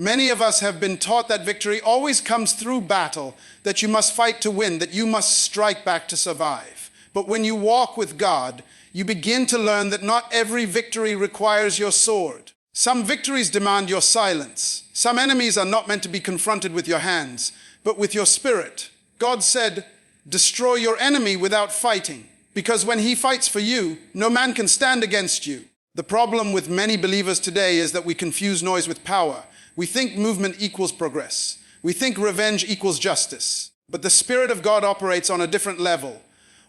Many of us have been taught that victory always comes through battle, that you must fight to win, that you must strike back to survive. But when you walk with God, you begin to learn that not every victory requires your sword. Some victories demand your silence. Some enemies are not meant to be confronted with your hands, but with your spirit. God said, destroy your enemy without fighting, because when he fights for you, no man can stand against you. The problem with many believers today is that we confuse noise with power. We think movement equals progress. We think revenge equals justice. But the Spirit of God operates on a different level,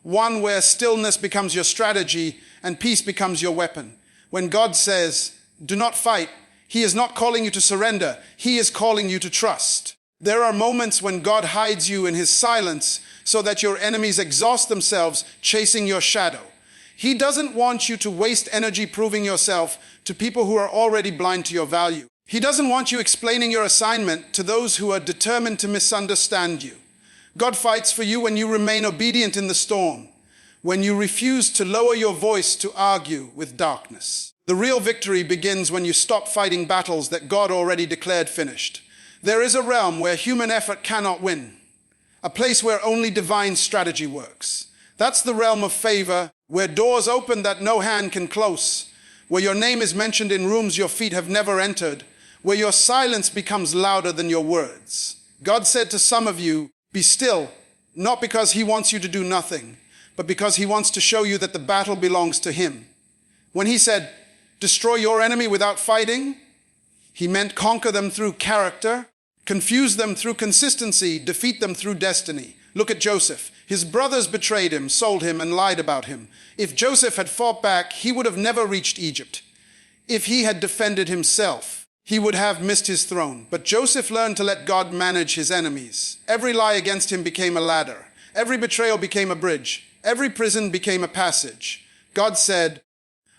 one where stillness becomes your strategy and peace becomes your weapon. When God says, do not fight, he is not calling you to surrender. He is calling you to trust. There are moments when God hides you in his silence so that your enemies exhaust themselves chasing your shadow. He doesn't want you to waste energy proving yourself to people who are already blind to your value. He doesn't want you explaining your assignment to those who are determined to misunderstand you. God fights for you when you remain obedient in the storm, when you refuse to lower your voice to argue with darkness. The real victory begins when you stop fighting battles that God already declared finished. There is a realm where human effort cannot win, a place where only divine strategy works. That's the realm of favor, where doors open that no hand can close, where your name is mentioned in rooms your feet have never entered, where your silence becomes louder than your words. God said to some of you, be still, not because he wants you to do nothing, but because he wants to show you that the battle belongs to him. When he said, destroy your enemy without fighting, he meant conquer them through character, confuse them through consistency, defeat them through destiny. Look at Joseph. His brothers betrayed him, sold him, and lied about him. If Joseph had fought back, he would have never reached Egypt. If he had defended himself, he would have missed his throne. But Joseph learned to let God manage his enemies. Every lie against him became a ladder. Every betrayal became a bridge. Every prison became a passage. God said,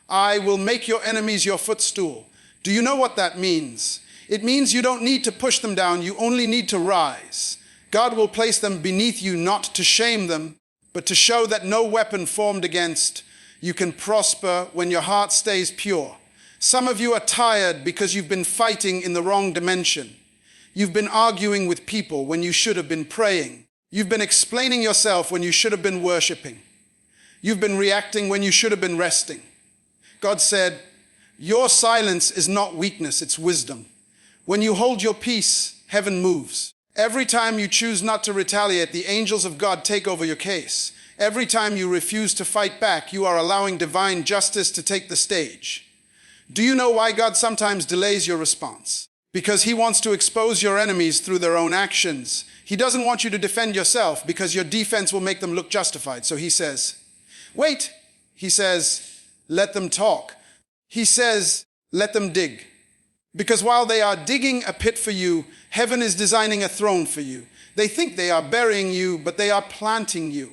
I will make your enemies your footstool. Do you know what that means? It means you don't need to push them down, you only need to rise. God will place them beneath you not to shame them, but to show that no weapon formed against you can prosper when your heart stays pure. Some of you are tired because you've been fighting in the wrong dimension. You've been arguing with people when you should have been praying. You've been explaining yourself when you should have been worshiping. You've been reacting when you should have been resting. God said, your silence is not weakness, it's wisdom. When you hold your peace, heaven moves. Every time you choose not to retaliate, the angels of God take over your case. Every time you refuse to fight back, you are allowing divine justice to take the stage. Do you know why God sometimes delays your response? Because he wants to expose your enemies through their own actions. He doesn't want you to defend yourself because your defense will make them look justified. So he says, wait. He says, let them talk. He says, let them dig. Because while they are digging a pit for you, heaven is designing a throne for you. They think they are burying you, but they are planting you.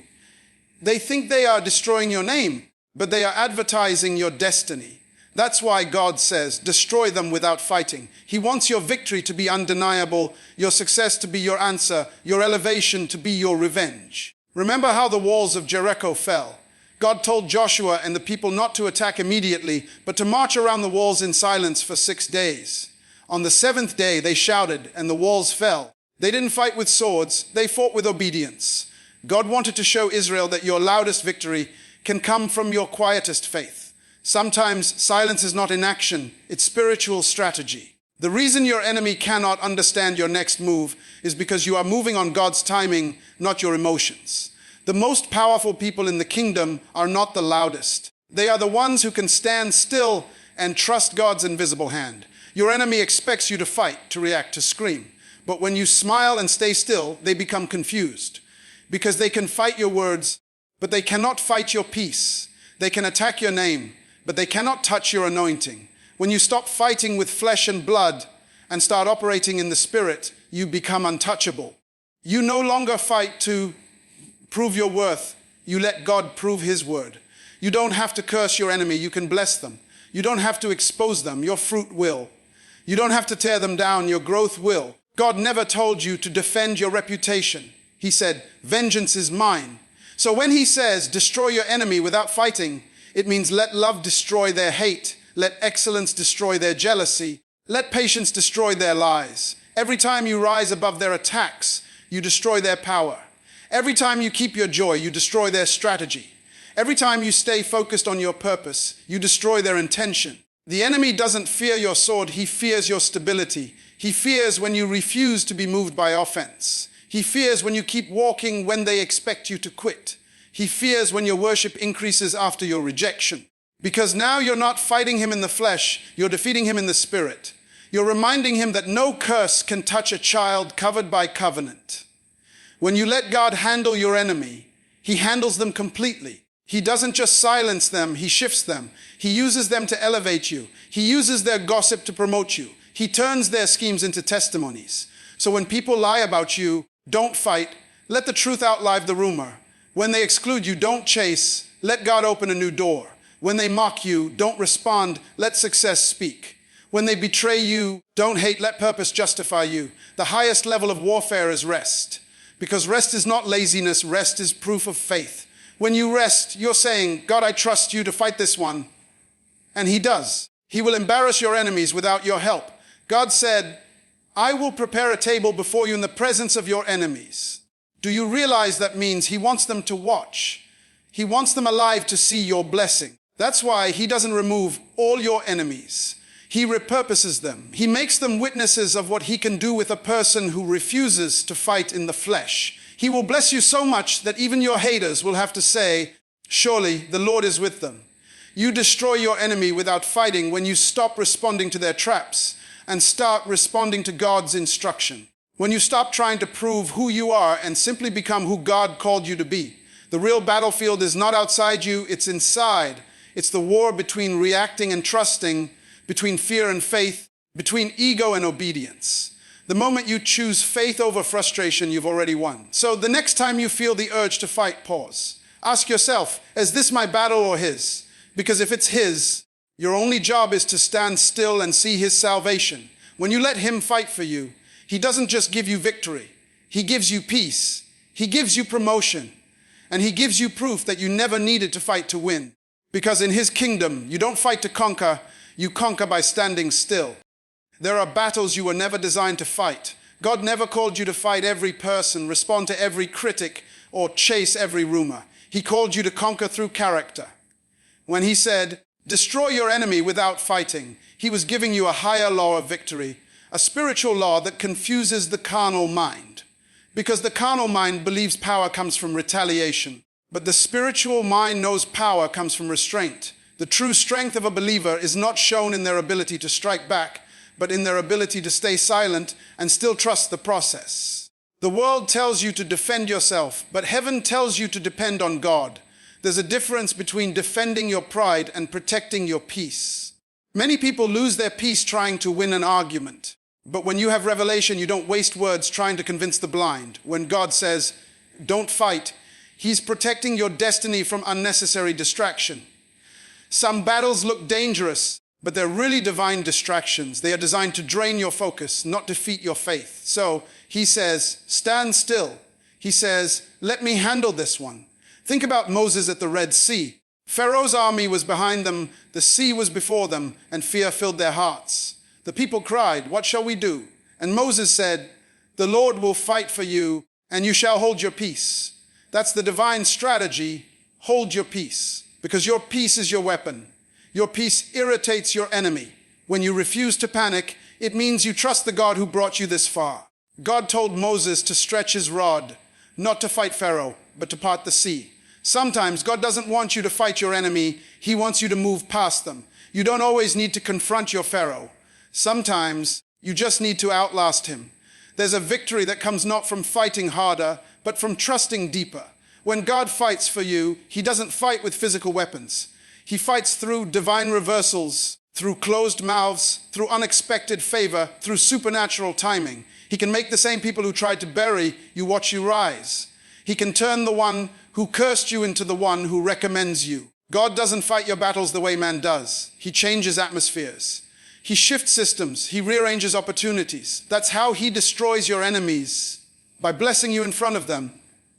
They think they are destroying your name, but they are advertising your destiny. That's why God says, destroy them without fighting. He wants your victory to be undeniable, your success to be your answer, your elevation to be your revenge. Remember how the walls of Jericho fell. God told Joshua and the people not to attack immediately, but to march around the walls in silence for 6 days. On the 7th day, they shouted, and the walls fell. They didn't fight with swords, they fought with obedience. God wanted to show Israel that your loudest victory can come from your quietest faith. Sometimes silence is not inaction, it's spiritual strategy. The reason your enemy cannot understand your next move is because you are moving on God's timing, not your emotions. The most powerful people in the kingdom are not the loudest. They are the ones who can stand still and trust God's invisible hand. Your enemy expects you to fight, to react, to scream. But when you smile and stay still, they become confused. Because they can fight your words, but they cannot fight your peace. They can attack your name, but they cannot touch your anointing. When you stop fighting with flesh and blood and start operating in the Spirit, you become untouchable. You no longer fight to prove your worth. You let God prove his word. You don't have to curse your enemy. You can bless them. You don't have to expose them. Your fruit will. You don't have to tear them down. Your growth will. God never told you to defend your reputation. He said, vengeance is mine. So when he says, destroy your enemy without fighting, it means let love destroy their hate. Let excellence destroy their jealousy. Let patience destroy their lies. Every time you rise above their attacks, you destroy their power. Every time you keep your joy, you destroy their strategy. Every time you stay focused on your purpose, you destroy their intention. The enemy doesn't fear your sword, he fears your stability. He fears when you refuse to be moved by offense. He fears when you keep walking when they expect you to quit. He fears when your worship increases after your rejection. Because now you're not fighting him in the flesh, you're defeating him in the spirit. You're reminding him that no curse can touch a child covered by covenant. When you let God handle your enemy, he handles them completely. He doesn't just silence them, he shifts them. He uses them to elevate you. He uses their gossip to promote you. He turns their schemes into testimonies. So when people lie about you, don't fight. Let the truth outlive the rumor. When they exclude you, don't chase. Let God open a new door. When they mock you, don't respond. Let success speak. When they betray you, don't hate. Let purpose justify you. The highest level of warfare is rest. Because rest is not laziness. Rest is proof of faith. When you rest, you're saying, God, I trust you to fight this one. And he does. He will embarrass your enemies without your help. God said, I will prepare a table before you in the presence of your enemies. Do you realize that means he wants them to watch? He wants them alive to see your blessing. That's why he doesn't remove all your enemies. He repurposes them. He makes them witnesses of what he can do with a person who refuses to fight in the flesh. He will bless you so much that even your haters will have to say, surely the Lord is with them. You destroy your enemy without fighting when you stop responding to their traps and start responding to God's instruction. When you stop trying to prove who you are and simply become who God called you to be. The real battlefield is not outside you, it's inside. It's the war between reacting and trusting, between fear and faith, between ego and obedience. The moment you choose faith over frustration, you've already won. So the next time you feel the urge to fight, pause. Ask yourself, is this my battle or his? Because if it's his, your only job is to stand still and see his salvation. When you let him fight for you, he doesn't just give you victory. He gives you peace. He gives you promotion. And he gives you proof that you never needed to fight to win. Because in his kingdom, you don't fight to conquer, you conquer by standing still. There are battles you were never designed to fight. God never called you to fight every person, respond to every critic, or chase every rumor. He called you to conquer through character. When he said, destroy your enemy without fighting, he was giving you a higher law of victory, a spiritual law that confuses the carnal mind. Because the carnal mind believes power comes from retaliation. But the spiritual mind knows power comes from restraint. The true strength of a believer is not shown in their ability to strike back, but in their ability to stay silent and still trust the process. The world tells you to defend yourself, but heaven tells you to depend on God. There's a difference between defending your pride and protecting your peace. Many people lose their peace trying to win an argument. But when you have revelation, you don't waste words trying to convince the blind. When God says, don't fight, he's protecting your destiny from unnecessary distraction. Some battles look dangerous, but they're really divine distractions. They are designed to drain your focus, not defeat your faith. So he says, stand still. He says, let me handle this one. Think about Moses at the Red Sea. Pharaoh's army was behind them, the sea was before them, and fear filled their hearts. The people cried, what shall we do? And Moses said, the Lord will fight for you, and you shall hold your peace. That's the divine strategy, hold your peace, because your peace is your weapon. Your peace irritates your enemy. When you refuse to panic, it means you trust the God who brought you this far. God told Moses to stretch his rod, not to fight Pharaoh, but to part the sea. Sometimes God doesn't want you to fight your enemy. He wants you to move past them. You don't always need to confront your Pharaoh. Sometimes you just need to outlast him. There's a victory that comes not from fighting harder, but from trusting deeper. When God fights for you, he doesn't fight with physical weapons. He fights through divine reversals, through closed mouths, through unexpected favor, through supernatural timing. He can make the same people who tried to bury you watch you rise. He can turn the one who cursed you into the one who recommends you. God doesn't fight your battles the way man does. He changes atmospheres. He shifts systems. He rearranges opportunities. That's how he destroys your enemies, by blessing you in front of them.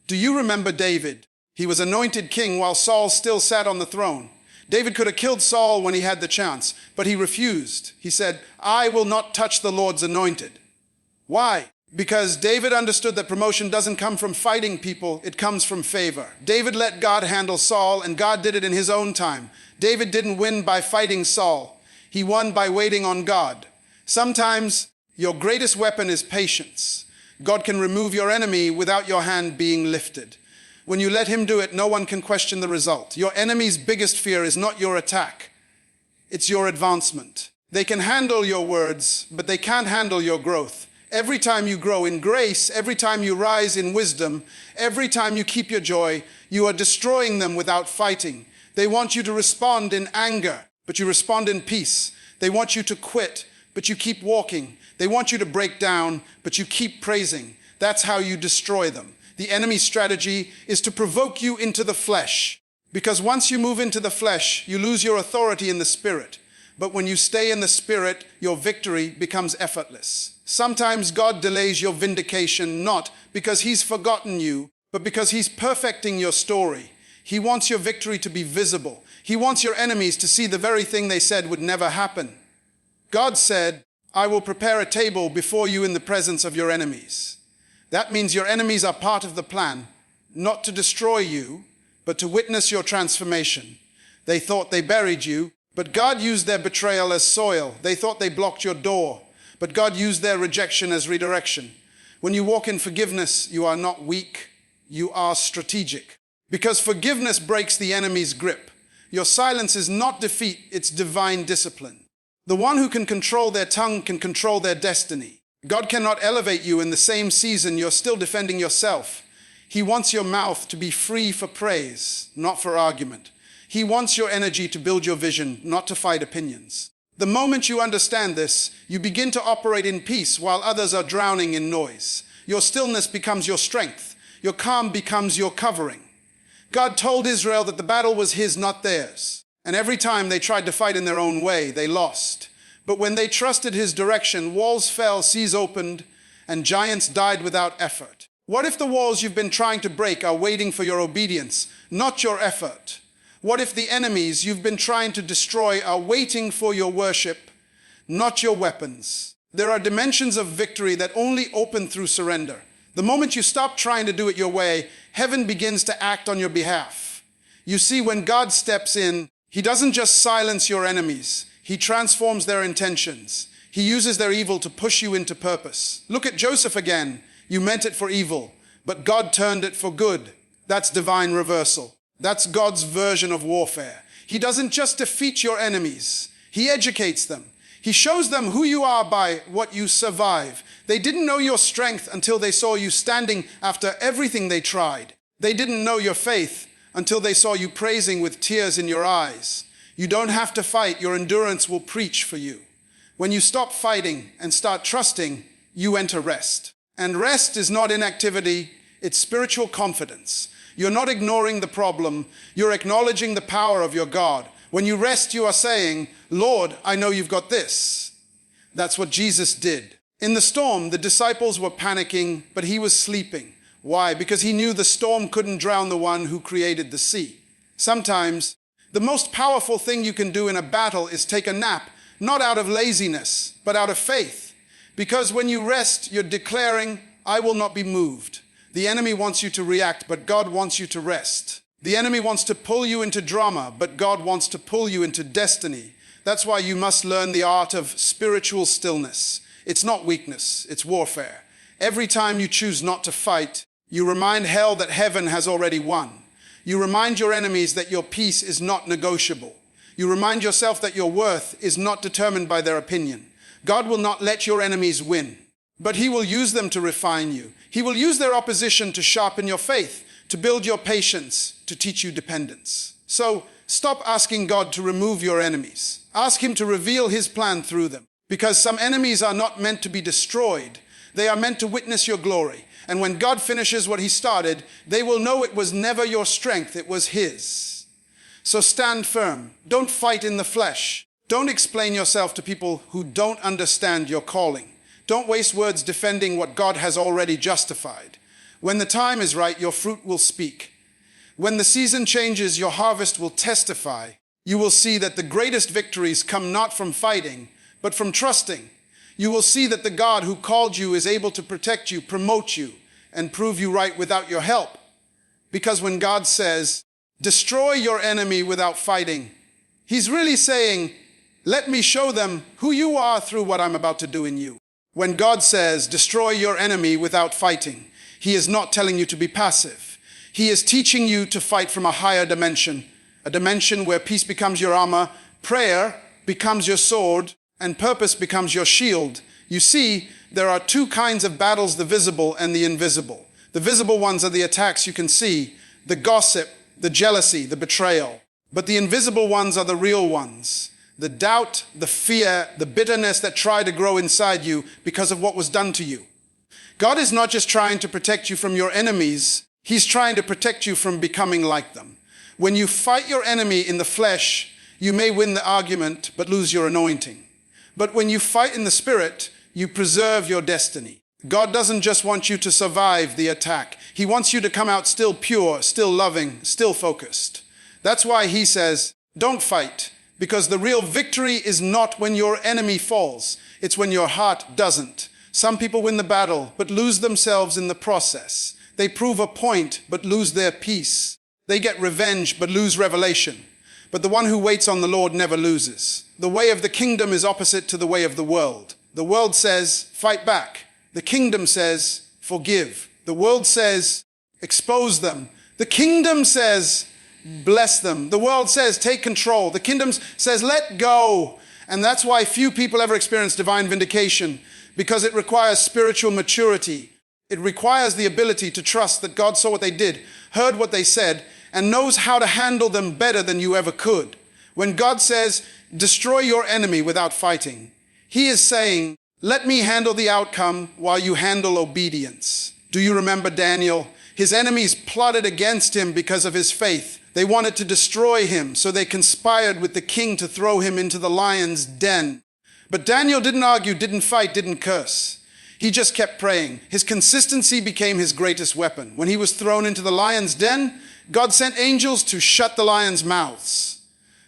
Do you remember David? He was anointed king while Saul still sat on the throne. David could have killed Saul when he had the chance, but he refused. He said, I will not touch the Lord's anointed. Why? Because David understood that promotion doesn't come from fighting people, it comes from favor. David let God handle Saul, and God did it in his own time. David didn't win by fighting Saul. He won by waiting on God. Sometimes your greatest weapon is patience. God can remove your enemy without your hand being lifted. When you let him do it, no one can question the result. Your enemy's biggest fear is not your attack, it's your advancement. They can handle your words, but they can't handle your growth. Every time you grow in grace, every time you rise in wisdom, every time you keep your joy, you are destroying them without fighting. They want you to respond in anger, but you respond in peace. They want you to quit, but you keep walking. They want you to break down, but you keep praising. That's how you destroy them. The enemy's strategy is to provoke you into the flesh, because once you move into the flesh, you lose your authority in the spirit. But when you stay in the spirit, your victory becomes effortless. Sometimes God delays your vindication not because he's forgotten you, but because he's perfecting your story. He wants your victory to be visible. He wants your enemies to see the very thing they said would never happen. God said, I will prepare a table before you in the presence of your enemies. That means your enemies are part of the plan, not to destroy you, but to witness your transformation. They thought they buried you, but God used their betrayal as soil. They thought they blocked your door, but God used their rejection as redirection. When you walk in forgiveness, you are not weak, you are strategic. Because forgiveness breaks the enemy's grip. Your silence is not defeat, it's divine discipline. The one who can control their tongue can control their destiny. God cannot elevate you in the same season you're still defending yourself. He wants your mouth to be free for praise, not for argument. He wants your energy to build your vision, not to fight opinions. The moment you understand this, you begin to operate in peace while others are drowning in noise. Your stillness becomes your strength. Your calm becomes your covering. God told Israel that the battle was his, not theirs. And every time they tried to fight in their own way, they lost. But when they trusted his direction, walls fell, seas opened, and giants died without effort. What if the walls you've been trying to break are waiting for your obedience, not your effort? What if the enemies you've been trying to destroy are waiting for your worship, not your weapons? There are dimensions of victory that only open through surrender. The moment you stop trying to do it your way, heaven begins to act on your behalf. You see, when God steps in, he doesn't just silence your enemies. He transforms their intentions. He uses their evil to push you into purpose. Look at Joseph again. You meant it for evil, but God turned it for good. That's divine reversal. That's God's version of warfare. He doesn't just defeat your enemies. He educates them. He shows them who you are by what you survive. They didn't know your strength until they saw you standing after everything they tried. They didn't know your faith until they saw you praising with tears in your eyes. You don't have to fight. Your endurance will preach for you. When you stop fighting and start trusting, you enter rest. And rest is not inactivity, it's spiritual confidence. You're not ignoring the problem, you're acknowledging the power of your God. When you rest, you are saying, Lord, I know you've got this. That's what Jesus did. In the storm, the disciples were panicking, but he was sleeping. Why? Because he knew the storm couldn't drown the one who created the sea. Sometimes, the most powerful thing you can do in a battle is take a nap, not out of laziness, but out of faith. Because when you rest, you're declaring, I will not be moved. The enemy wants you to react, but God wants you to rest. The enemy wants to pull you into drama, but God wants to pull you into destiny. That's why you must learn the art of spiritual stillness. It's not weakness, it's warfare. Every time you choose not to fight, you remind hell that heaven has already won. You remind your enemies that your peace is not negotiable. You remind yourself that your worth is not determined by their opinion. God will not let your enemies win, but he will use them to refine you. He will use their opposition to sharpen your faith, to build your patience, to teach you dependence. So stop asking God to remove your enemies. Ask him to reveal his plan through them. Because some enemies are not meant to be destroyed. They are meant to witness your glory. And when God finishes what he started, they will know it was never your strength, it was his. So stand firm. Don't fight in the flesh. Don't explain yourself to people who don't understand your calling. Don't waste words defending what God has already justified. When the time is right, your fruit will speak. When the season changes, your harvest will testify. you will see that the greatest victories come not from fighting, but from trusting. You will see that the God who called you is able to protect you, promote you, and prove you right without your help. Because when God says, destroy your enemy without fighting, he's really saying, let me show them who you are through what I'm about to do in you. When God says, destroy your enemy without fighting, he is not telling you to be passive. He is teaching you to fight from a higher dimension, a dimension where peace becomes your armor, prayer becomes your sword, and purpose becomes your shield. You see, there are two kinds of battles, the visible and the invisible. The visible ones are the attacks you can see, the gossip, the jealousy, the betrayal. But the invisible ones are the real ones. The doubt, the fear, the bitterness that try to grow inside you because of what was done to you. God is not just trying to protect you from your enemies, he's trying to protect you from becoming like them. When you fight your enemy in the flesh, you may win the argument but lose your anointing. But when you fight in the spirit, you preserve your destiny. God doesn't just want you to survive the attack. He wants you to come out still pure, still loving, still focused. That's why he says, don't fight. Because the real victory is not when your enemy falls. It's when your heart doesn't. Some people win the battle, but lose themselves in the process. They prove a point, but lose their peace. They get revenge, but lose revelation. But the one who waits on the Lord never loses. The way of the kingdom is opposite to the way of the world. The world says, fight back. The kingdom says, forgive. The world says, expose them. The kingdom says, bless them. The world says, take control. The kingdom says, let go. And that's why few people ever experience divine vindication, because it requires spiritual maturity. It requires the ability to trust that God saw what they did, heard what they said, and knows how to handle them better than you ever could. When God says, destroy your enemy without fighting, he is saying, let me handle the outcome while you handle obedience. Do you remember Daniel? His enemies plotted against him because of his faith. They wanted to destroy him, so they conspired with the king to throw him into the lion's den. But Daniel didn't argue, didn't fight, didn't curse. He just kept praying. His consistency became his greatest weapon. When he was thrown into the lion's den, God sent angels to shut the lions' mouths.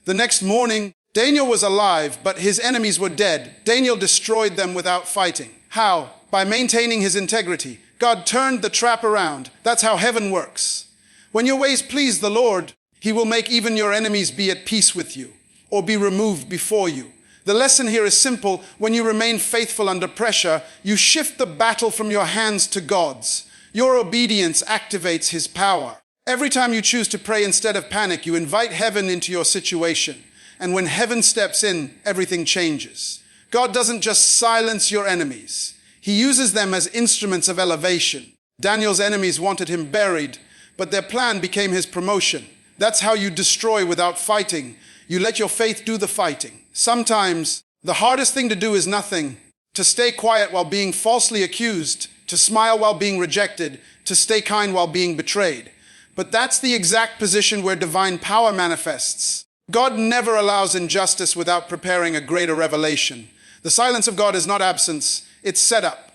The next morning, Daniel was alive, but his enemies were dead. Daniel destroyed them without fighting. How? By maintaining his integrity. God turned the trap around. That's how heaven works. When your ways please the Lord, he will make even your enemies be at peace with you or be removed before you. The lesson here is simple. When you remain faithful under pressure, you shift the battle from your hands to God's. Your obedience activates his power. Every time you choose to pray instead of panic, you invite heaven into your situation. And when heaven steps in, everything changes. God doesn't just silence your enemies. He uses them as instruments of elevation. Daniel's enemies wanted him buried, but their plan became his promotion. That's how you destroy without fighting. You let your faith do the fighting. Sometimes the hardest thing to do is nothing. To stay quiet while being falsely accused, to smile while being rejected, to stay kind while being betrayed. But that's the exact position where divine power manifests. God never allows injustice without preparing a greater revelation. The silence of God is not absence, it's setup.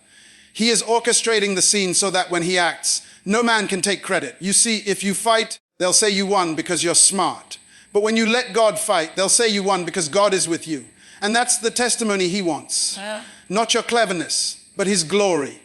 He is orchestrating the scene so that when he acts, no man can take credit. You see, if you fight, they'll say you won because you're smart. But when you let God fight, they'll say you won because God is with you. And that's the testimony he wants. Not your cleverness, but his glory.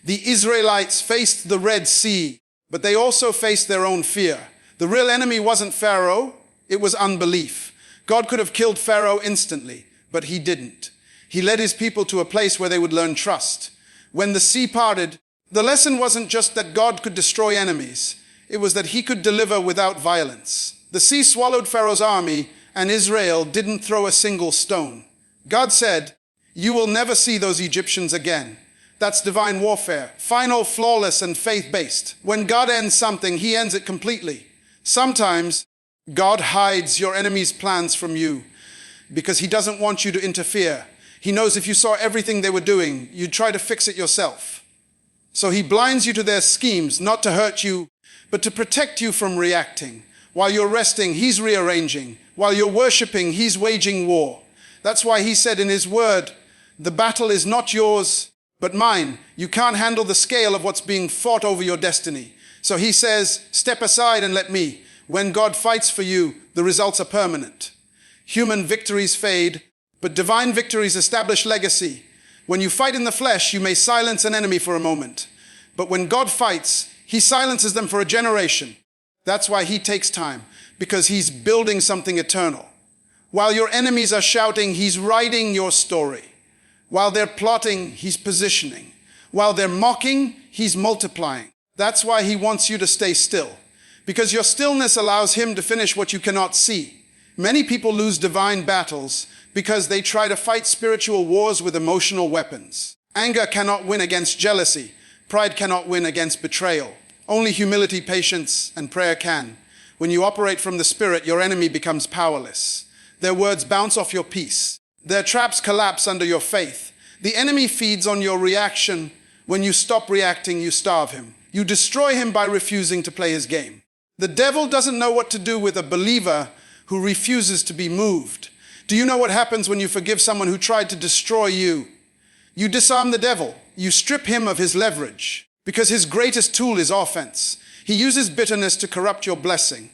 The Israelites faced the Red Sea, but they also faced their own fear. The real enemy wasn't Pharaoh, it was unbelief. God could have killed Pharaoh instantly, but he didn't. He led his people to a place where they would learn trust. When the sea parted, the lesson wasn't just that God could destroy enemies. It was that he could deliver without violence. The sea swallowed Pharaoh's army, and Israel didn't throw a single stone. God said, you will never see those Egyptians again. That's divine warfare, final, flawless, and faith-based. When God ends something, he ends it completely. Sometimes, God hides your enemy's plans from you because he doesn't want you to interfere. He knows if you saw everything they were doing, you'd try to fix it yourself. So he blinds you to their schemes, not to hurt you, but to protect you from reacting. While you're resting, he's rearranging. While you're worshiping, he's waging war. That's why he said in his word, the battle is not yours, but mine. You can't handle the scale of what's being fought over your destiny. So he says, step aside and let me. When God fights for you, the results are permanent. Human victories fade, but divine victories establish legacy. When you fight in the flesh, you may silence an enemy for a moment. But when God fights, he silences them for a generation. That's why he takes time, because he's building something eternal. While your enemies are shouting, he's writing your story. While they're plotting, he's positioning. While they're mocking, he's multiplying. That's why he wants you to stay still, because your stillness allows him to finish what you cannot see. Many people lose divine battles because they try to fight spiritual wars with emotional weapons. Anger cannot win against jealousy. Pride cannot win against betrayal. Only humility, patience, and prayer can. When you operate from the Spirit, your enemy becomes powerless. Their words bounce off your peace. Their traps collapse under your faith. The enemy feeds on your reaction. When you stop reacting, you starve him. You destroy him by refusing to play his game. The devil doesn't know what to do with a believer who refuses to be moved. Do you know what happens when you forgive someone who tried to destroy you? You disarm the devil. You strip him of his leverage, because his greatest tool is offense. He uses bitterness to corrupt your blessing.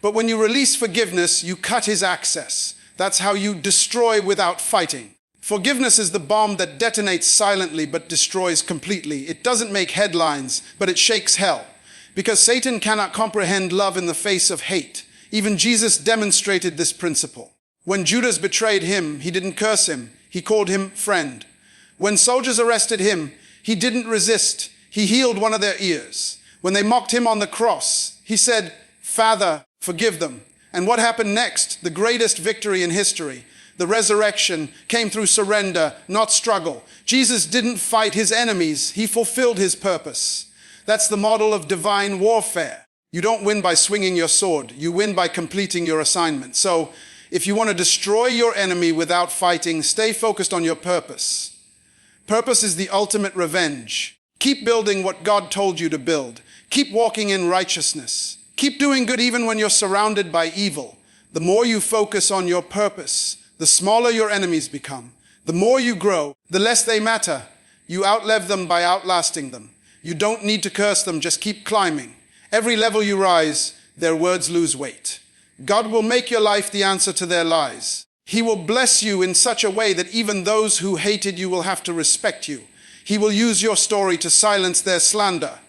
But when you release forgiveness, you cut his access. That's how you destroy without fighting. Forgiveness is the bomb that detonates silently but destroys completely. It doesn't make headlines, but it shakes hell. Because Satan cannot comprehend love in the face of hate. Even Jesus demonstrated this principle. When Judas betrayed him, he didn't curse him. He called him friend. When soldiers arrested him, he didn't resist. He healed one of their ears. When they mocked him on the cross, he said, "Father, forgive them." And what happened next? The greatest victory in history. The resurrection came through surrender, not struggle. Jesus didn't fight his enemies. He fulfilled his purpose. That's the model of divine warfare. You don't win by swinging your sword. You win by completing your assignment. So if you want to destroy your enemy without fighting, stay focused on your purpose. Purpose is the ultimate revenge. Keep building what God told you to build. Keep walking in righteousness. Keep doing good even when you're surrounded by evil. The more you focus on your purpose, the smaller your enemies become. The more you grow, the less they matter. You outlive them by outlasting them. You don't need to curse them, just keep climbing. Every level you rise, their words lose weight. God will make your life the answer to their lies. He will bless you in such a way that even those who hated you will have to respect you. He will use your story to silence their slander.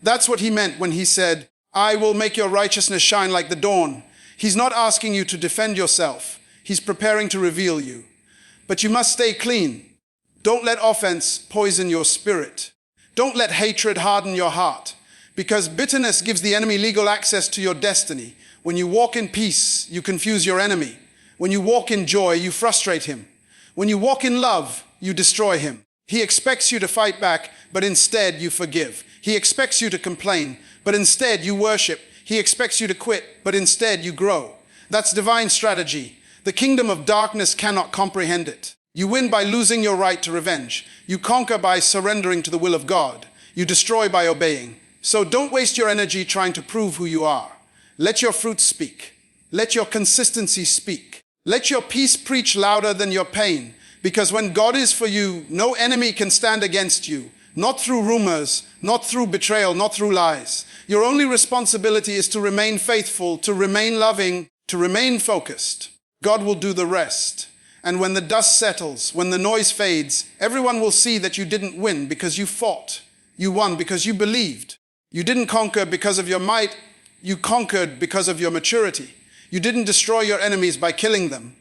That's what he meant when he said, "I will make your righteousness shine like the dawn." He's not asking you to defend yourself. He's preparing to reveal you. But you must stay clean. Don't let offense poison your spirit. Don't let hatred harden your heart, because bitterness gives the enemy legal access to your destiny. When you walk in peace, you confuse your enemy. When you walk in joy, you frustrate him. When you walk in love, you destroy him. He expects you to fight back, but instead you forgive. He expects you to complain, but instead you worship. He expects you to quit, but instead you grow. That's divine strategy. The kingdom of darkness cannot comprehend it. You win by losing your right to revenge. You conquer by surrendering to the will of God. You destroy by obeying. So don't waste your energy trying to prove who you are. Let your fruit speak. Let your consistency speak. Let your peace preach louder than your pain. Because when God is for you, no enemy can stand against you. Not through rumors, not through betrayal, not through lies. Your only responsibility is to remain faithful, to remain loving, to remain focused. God will do the rest. And when the dust settles, when the noise fades, everyone will see that you didn't win because you fought. You won because you believed. You didn't conquer because of your might. You conquered because of your maturity. You didn't destroy your enemies by killing them.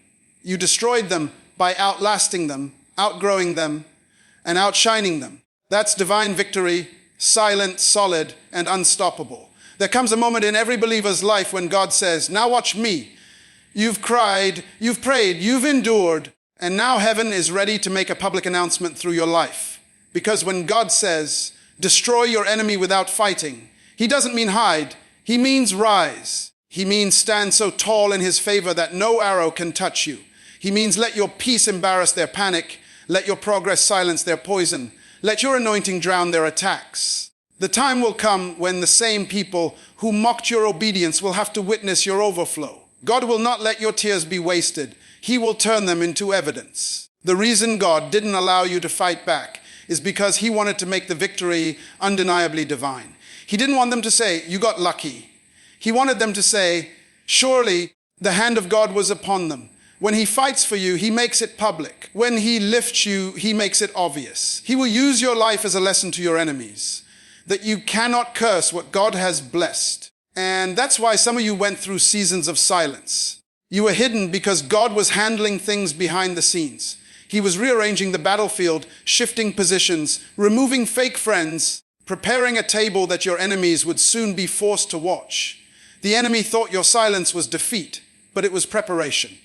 You destroyed them by outlasting them, outgrowing them, and outshining them. That's divine victory, silent, solid, and unstoppable. There comes a moment in every believer's life when God says, "Now watch me. You've cried, you've prayed, you've endured, and now heaven is ready to make a public announcement through your life." Because when God says, "Destroy your enemy without fighting," he doesn't mean hide. He means rise. He means stand so tall in his favor that no arrow can touch you. He means let your peace embarrass their panic. Let your progress silence their poison. Let your anointing drown their attacks. The time will come when the same people who mocked your obedience will have to witness your overflow. God will not let your tears be wasted. He will turn them into evidence. The reason God didn't allow you to fight back is because he wanted to make the victory undeniably divine. He didn't want them to say, "You got lucky." He wanted them to say, surely the hand of God was upon them. When he fights for you, he makes it public. When he lifts you, he makes it obvious. He will use your life as a lesson to your enemies, that you cannot curse what God has blessed. And that's why some of you went through seasons of silence. You were hidden because God was handling things behind the scenes. He was rearranging the battlefield, shifting positions, removing fake friends, preparing a table that your enemies would soon be forced to watch. The enemy thought your silence was defeat, but it was preparation.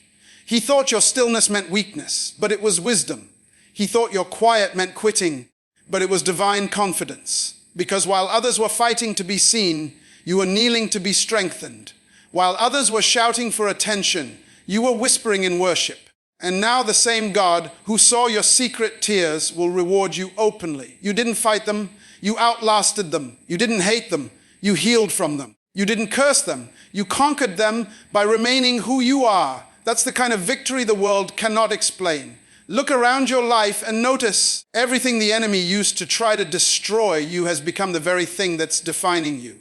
He thought your stillness meant weakness, but it was wisdom. He thought your quiet meant quitting, but it was divine confidence. Because while others were fighting to be seen, you were kneeling to be strengthened. While others were shouting for attention, you were whispering in worship. And now the same God who saw your secret tears will reward you openly. You didn't fight them, you outlasted them. You didn't hate them, you healed from them. You didn't curse them, you conquered them by remaining who you are. That's the kind of victory the world cannot explain. Look around your life and notice everything the enemy used to try to destroy you has become the very thing that's defining you.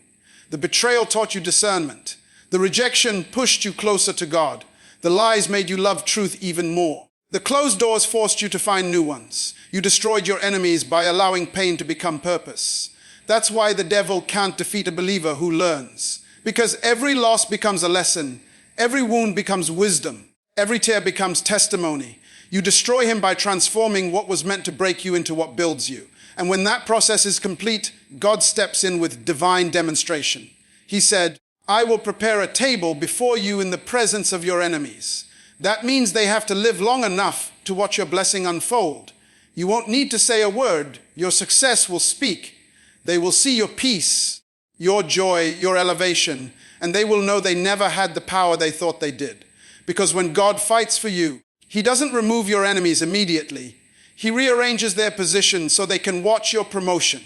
The betrayal taught you discernment. The rejection pushed you closer to God. The lies made you love truth even more. The closed doors forced you to find new ones. You destroyed your enemies by allowing pain to become purpose. That's why the devil can't defeat a believer who learns. Because every loss becomes a lesson. Every wound becomes wisdom. Every tear becomes testimony. You destroy him by transforming what was meant to break you into what builds you. And when that process is complete, God steps in with divine demonstration. He said, I will prepare a table before you in the presence of your enemies. That means they have to live long enough to watch your blessing unfold. You won't need to say a word. Your success will speak. They will see your peace, your joy, your elevation, and they will know they never had the power they thought they did. Because when God fights for you, he doesn't remove your enemies immediately. He rearranges their position so they can watch your promotion.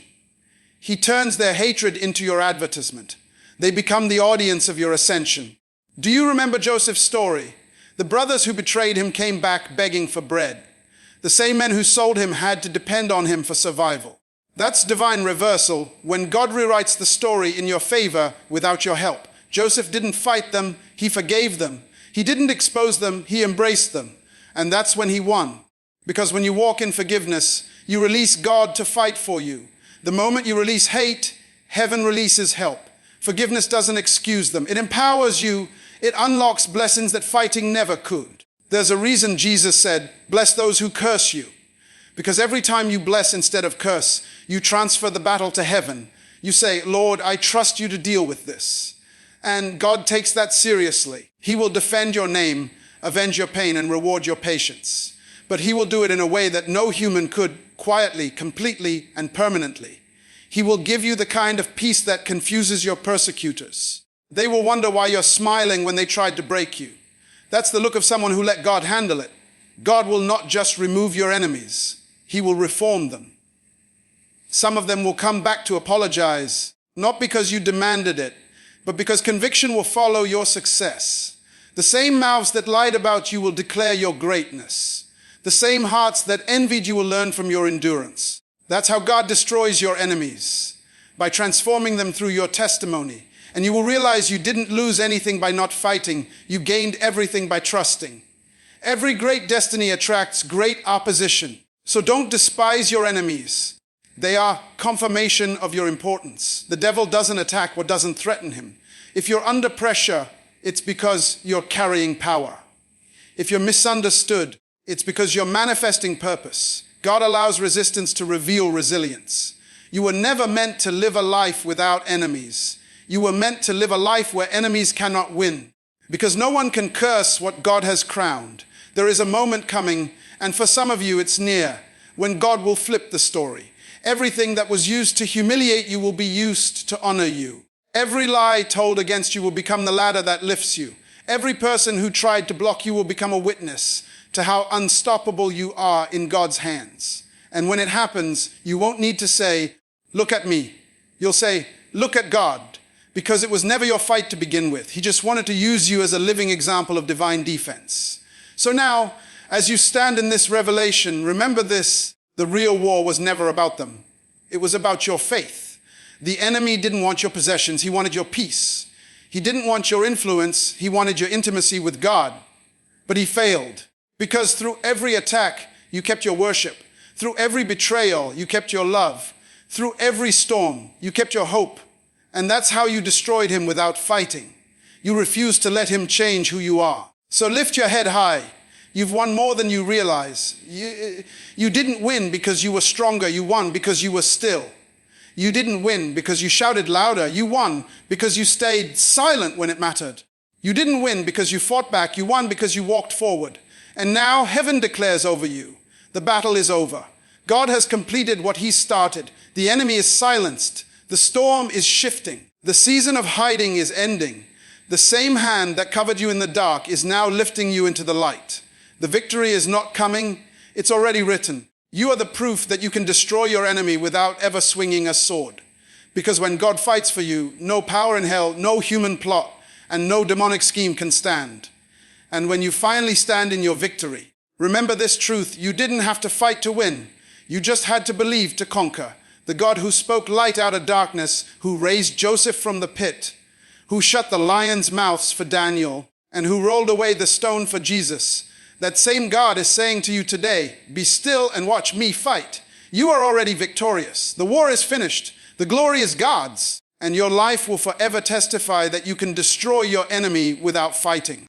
He turns their hatred into your advertisement. They become the audience of your ascension. Do you remember Joseph's story? The brothers who betrayed him came back begging for bread. The same men who sold him had to depend on him for survival. That's divine reversal when God rewrites the story in your favor without your help. Joseph didn't fight them, he forgave them. He didn't expose them, he embraced them. And that's when he won. Because when you walk in forgiveness, you release God to fight for you. The moment you release hate, heaven releases help. Forgiveness doesn't excuse them. It empowers you. It unlocks blessings that fighting never could. There's a reason Jesus said, bless those who curse you. Because every time you bless instead of curse, you transfer the battle to heaven. You say, Lord, I trust you to deal with this. And God takes that seriously. He will defend your name, avenge your pain, and reward your patience. But he will do it in a way that no human could, quietly, completely, and permanently. He will give you the kind of peace that confuses your persecutors. They will wonder why you're smiling when they tried to break you. That's the look of someone who let God handle it. God will not just remove your enemies. He will reform them. Some of them will come back to apologize, not because you demanded it, but because conviction will follow your success. The same mouths that lied about you will declare your greatness. The same hearts that envied you will learn from your endurance. That's how God destroys your enemies, by transforming them through your testimony. And you will realize you didn't lose anything by not fighting. You gained everything by trusting. Every great destiny attracts great opposition. So don't despise your enemies. They are confirmation of your importance. The devil doesn't attack what doesn't threaten him. If you're under pressure, it's because you're carrying power. If you're misunderstood, it's because you're manifesting purpose. God allows resistance to reveal resilience. You were never meant to live a life without enemies. You were meant to live a life where enemies cannot win. Because no one can curse what God has crowned. There is a moment coming, and for some of you it's near, when God will flip the story. Everything that was used to humiliate you will be used to honor you. Every lie told against you will become the ladder that lifts you. Every person who tried to block you will become a witness to how unstoppable you are in God's hands. And when it happens, you won't need to say, look at me. You'll say, look at God, because it was never your fight to begin with. He just wanted to use you as a living example of divine defense. So now, as you stand in this revelation, remember this: the real war was never about them. It was about your faith. The enemy didn't want your possessions. He wanted your peace. He didn't want your influence, he wanted your intimacy with God. But he failed. Because through every attack, you kept your worship. Through every betrayal, you kept your love. Through every storm, you kept your hope. And that's how you destroyed him without fighting. You refused to let him change who you are. So lift your head high. You've won more than you realize. You didn't win because you were stronger. You won because you were still. You didn't win because you shouted louder. You won because you stayed silent when it mattered. You didn't win because you fought back. You won because you walked forward. And now heaven declares over you, the battle is over. God has completed what he started. The enemy is silenced. The storm is shifting. The season of hiding is ending. The same hand that covered you in the dark is now lifting you into the light. The victory is not coming. It's already written. You are the proof that you can destroy your enemy without ever swinging a sword. Because when God fights for you, no power in hell, no human plot, and no demonic scheme can stand. And when you finally stand in your victory, remember this truth: you didn't have to fight to win. You just had to believe to conquer. The God who spoke light out of darkness, who raised Joseph from the pit, who shut the lions' mouths for Daniel, and who rolled away the stone for Jesus, that same God is saying to you today, be still and watch me fight. You are already victorious. The war is finished. The glory is God's. And your life will forever testify that you can destroy your enemy without fighting.